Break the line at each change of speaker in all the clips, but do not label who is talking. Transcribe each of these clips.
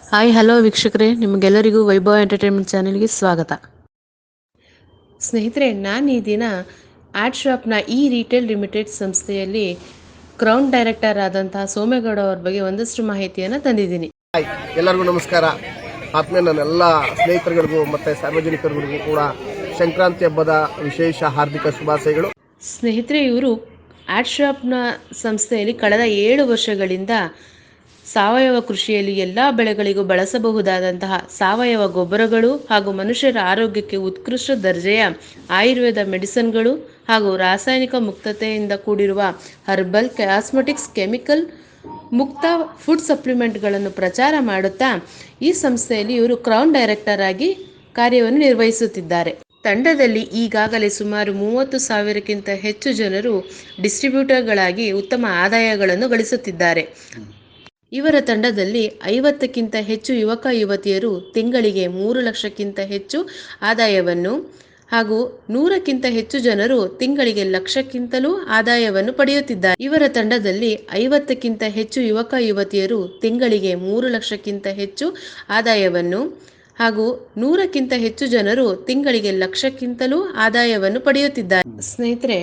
Hi hello ವೀಕ್ಷಕರೇ, ನಿಮಗೆಲ್ಲರಿಗೂ ವೈಭವ ಎಂಟರ್ಟೈನ್ಮೆಂಟ್ ಚಾನೆಲ್ಗೆ ಸ್ವಾಗತ. ಸ್ನೇಹಿತರೆ, ನಾನು ಈ ದಿನ ಆಡ್ ಶಾಪ್ನ ಈ ರಿಟೇಲ್ ಲಿಮಿಟೆಡ್ ಸಂಸ್ಥೆಯಲ್ಲಿ ಕ್ರೌನ್ ಡೈರೆಕ್ಟರ್ ಆದಂತಹ ಸೋಮೇಗೌಡ ಅವ್ರ ಬಗ್ಗೆ ಒಂದಷ್ಟು ಮಾಹಿತಿಯನ್ನು ತಂದಿದ್ದೀನಿ.
ಎಲ್ಲರಿಗೂ ನಮಸ್ಕಾರ. ಆತ್ಮೀಯ ನನ್ನೆಲ್ಲ ಸ್ನೇಹಿತರುಗಳಿಗೂ ಮತ್ತು ಸಾರ್ವಜನಿಕರಿಗೂ ಕೂಡ ಸಂಕ್ರಾಂತಿ ಹಬ್ಬದ ವಿಶೇಷ ಹಾರ್ದಿಕ ಶುಭಾಶಯಗಳು.
ಸ್ನೇಹಿತರೆ, ಇವರು ಆಡ್ ಶಾಪ್ನ ಸಂಸ್ಥೆಯಲ್ಲಿ ಕಳೆದ 7 ವರ್ಷಗಳಿಂದ ಸಾವಯವ ಕೃಷಿಯಲ್ಲಿ ಎಲ್ಲ ಬೆಳೆಗಳಿಗೂ ಬಳಸಬಹುದಾದಂತಹ ಸಾವಯವ ಗೊಬ್ಬರಗಳು ಹಾಗೂ ಮನುಷ್ಯರ ಆರೋಗ್ಯಕ್ಕೆ ಉತ್ಕೃಷ್ಟ ದರ್ಜೆಯ ಆಯುರ್ವೇದ ಮೆಡಿಸಿನ್ಗಳು ಹಾಗೂ ರಾಸಾಯನಿಕ ಮುಕ್ತತೆಯಿಂದ ಕೂಡಿರುವ ಹರ್ಬಲ್, ಕಾಸ್ಮೆಟಿಕ್ಸ್, ಕೆಮಿಕಲ್ ಮುಕ್ತ ಫುಡ್ ಸಪ್ಲಿಮೆಂಟ್ಗಳನ್ನು ಪ್ರಚಾರ ಮಾಡುತ್ತಾ ಈ ಸಂಸ್ಥೆಯಲ್ಲಿ ಇವರು ಕ್ರೌನ್ ಡೈರೆಕ್ಟರ್ ಆಗಿ ಕಾರ್ಯವನ್ನು ನಿರ್ವಹಿಸುತ್ತಿದ್ದಾರೆ. ತಂಡದಲ್ಲಿ ಈಗಾಗಲೇ ಸುಮಾರು 30,000ಕ್ಕಿಂತ ಹೆಚ್ಚು ಜನರು ಡಿಸ್ಟ್ರಿಬ್ಯೂಟರ್ಗಳಾಗಿ ಉತ್ತಮ ಆದಾಯಗಳನ್ನು ಗಳಿಸುತ್ತಿದ್ದಾರೆ. ಇವರ ತಂಡದಲ್ಲಿ 50ಕ್ಕಿಂತ ಹೆಚ್ಚು ಯುವಕ ಯುವತಿಯರು ತಿಂಗಳಿಗೆ 3 ಲಕ್ಷಕ್ಕಿಂತ ಹೆಚ್ಚು ಆದಾಯವನ್ನು ಹಾಗೂ 100ಕ್ಕಿಂತ ಹೆಚ್ಚು ಜನರು ತಿಂಗಳಿಗೆ ಲಕ್ಷಕ್ಕಿಂತಲೂ ಆದಾಯವನ್ನು ಪಡೆಯುತ್ತಿದ್ದಾರೆ. ಇವರ ತಂಡದಲ್ಲಿ 50ಕ್ಕಿಂತ ಹೆಚ್ಚು ಯುವಕ ಯುವತಿಯರು ತಿಂಗಳಿಗೆ 3 ಲಕ್ಷಕ್ಕಿಂತ ಹೆಚ್ಚು ಆದಾಯವನ್ನು ಹಾಗೂ 100ಕ್ಕಿಂತ ಹೆಚ್ಚು ಜನರು ತಿಂಗಳಿಗೆ ಲಕ್ಷಕ್ಕಿಂತಲೂ ಆದಾಯವನ್ನು ಪಡೆಯುತ್ತಿದ್ದಾರೆ. ಸ್ನೇಹಿತರೆ,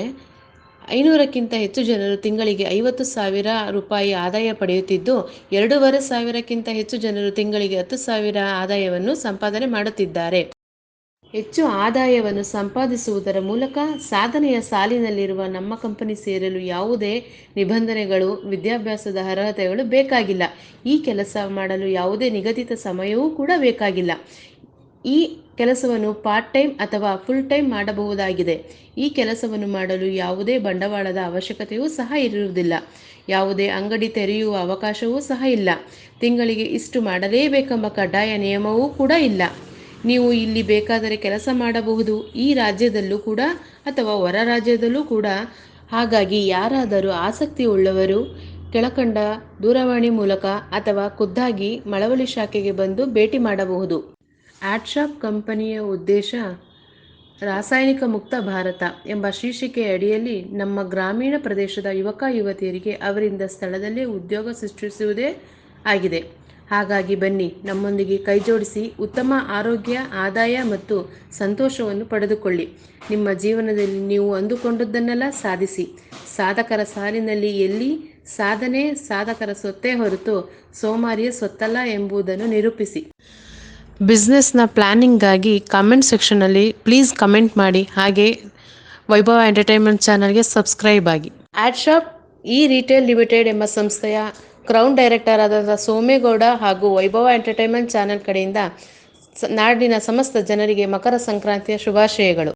500ಕ್ಕಿಂತ ಹೆಚ್ಚು ಜನರು ತಿಂಗಳಿಗೆ 50,000 ರೂಪಾಯಿ ಆದಾಯ ಪಡೆಯುತ್ತಿದ್ದು, 2,500ಕ್ಕಿಂತ ಹೆಚ್ಚು ಜನರು ತಿಂಗಳಿಗೆ 10,000 ಆದಾಯವನ್ನು ಸಂಪಾದನೆ ಮಾಡುತ್ತಿದ್ದಾರೆ. ಹೆಚ್ಚು ಆದಾಯವನ್ನು ಸಂಪಾದಿಸುವುದರ ಮೂಲಕ ಸಾಧನೆಯ ಸಾಲಿನಲ್ಲಿರುವ ನಮ್ಮ ಕಂಪನಿ ಸೇರಲು ಯಾವುದೇ ನಿಬಂಧನೆಗಳು, ವಿದ್ಯಾಭ್ಯಾಸದ ಅರ್ಹತೆಗಳು ಬೇಕಾಗಿಲ್ಲ. ಈ ಕೆಲಸ ಮಾಡಲು ಯಾವುದೇ ನಿಗದಿತ ಸಮಯವೂ ಕೂಡ ಬೇಕಾಗಿಲ್ಲ. ಈ ಕೆಲಸವನ್ನು ಪಾರ್ಟ್ ಟೈಮ್ ಅಥವಾ ಫುಲ್ ಟೈಮ್ ಮಾಡಬಹುದಾಗಿದೆ. ಈ ಕೆಲಸವನ್ನು ಮಾಡಲು ಯಾವುದೇ ಬಂಡವಾಳದ ಅವಶ್ಯಕತೆಯೂ ಸಹ ಇರುವುದಿಲ್ಲ. ಯಾವುದೇ ಅಂಗಡಿ ತೆರೆಯುವ ಅವಕಾಶವೂ ಸಹ ಇಲ್ಲ. ತಿಂಗಳಿಗೆ ಇಷ್ಟು ಮಾಡಲೇಬೇಕೆಂಬ ಕಡ್ಡಾಯ ನಿಯಮವೂ ಕೂಡ ಇಲ್ಲ. ನೀವು ಇಲ್ಲಿ ಬೇಕಾದರೆ ಕೆಲಸ ಮಾಡಬಹುದು, ಈ ರಾಜ್ಯದಲ್ಲೂ ಕೂಡ ಅಥವಾ ಹೊರ ರಾಜ್ಯದಲ್ಲೂ ಕೂಡ. ಹಾಗಾಗಿ ಯಾರಾದರೂ ಆಸಕ್ತಿ ಉಳ್ಳವರು ಕೆಳಕಂಡ ದೂರವಾಣಿ ಮೂಲಕ ಅಥವಾ ಖುದ್ದಾಗಿ ಮಳವಳ್ಳಿ ಶಾಖೆಗೆ ಬಂದು ಭೇಟಿ ಮಾಡಬಹುದು. ಆಡ್ ಶಾಪ್ ಕಂಪನಿಯ ಉದ್ದೇಶ ರಾಸಾಯನಿಕ ಮುಕ್ತ ಭಾರತ ಎಂಬ ಶೀರ್ಷಿಕೆಯ ಅಡಿಯಲ್ಲಿ ನಮ್ಮ ಗ್ರಾಮೀಣ ಪ್ರದೇಶದ ಯುವಕ ಯುವತಿಯರಿಗೆ ಅವರಿಂದ ಸ್ಥಳದಲ್ಲೇ ಉದ್ಯೋಗ ಸೃಷ್ಟಿಸುವುದೇ ಆಗಿದೆ. ಹಾಗಾಗಿ ಬನ್ನಿ, ನಮ್ಮೊಂದಿಗೆ ಕೈಜೋಡಿಸಿ ಉತ್ತಮ ಆರೋಗ್ಯ, ಆದಾಯ ಮತ್ತು ಸಂತೋಷವನ್ನು ಪಡೆದುಕೊಳ್ಳಿ. ನಿಮ್ಮ ಜೀವನದಲ್ಲಿ ನೀವು ಅಂದುಕೊಂಡದ್ದನ್ನೆಲ್ಲ ಸಾಧಿಸಿ. ಸಾಧಕರ ಸಾಲಿನಲ್ಲಿ ಎಲ್ಲಿ ಸಾಧನೆ ಸಾಧಕರ ಸೊತ್ತೇ ಹೊರತು ಸೋಮಾರಿಯ ಸೊತ್ತಲ್ಲ ಎಂಬುದನ್ನು ನಿರೂಪಿಸಿ. ಬಿಸ್ನೆಸ್ನ ಪ್ಲ್ಯಾನಿಂಗಾಗಿ ಕಾಮೆಂಟ್ ಸೆಕ್ಷನಲ್ಲಿ ಪ್ಲೀಸ್ ಕಮೆಂಟ್ ಮಾಡಿ. ಹಾಗೆ ವೈಭವ ಎಂಟರ್ಟೈನ್ಮೆಂಟ್ ಚಾನಲ್ಗೆ ಸಬ್ಸ್ಕ್ರೈಬ್ ಆಗಿ. ಆಡ್ ಶಾಪ್ ಈ ರಿಟೇಲ್ ಲಿಮಿಟೆಡ್ ಎಂಬ ಸಂಸ್ಥೆಯ ಕ್ರೌನ್ ಡೈರೆಕ್ಟರ್ ಆದ ಸೋಮೇಗೌಡ ಹಾಗೂ ವೈಭವ ಎಂಟರ್ಟೈನ್ಮೆಂಟ್ ಚಾನಲ್ ಕಡೆಯಿಂದ ನಾಡಿನ ಸಮಸ್ತ ಜನರಿಗೆ ಮಕರ ಸಂಕ್ರಾಂತಿಯ ಶುಭಾಶಯಗಳು.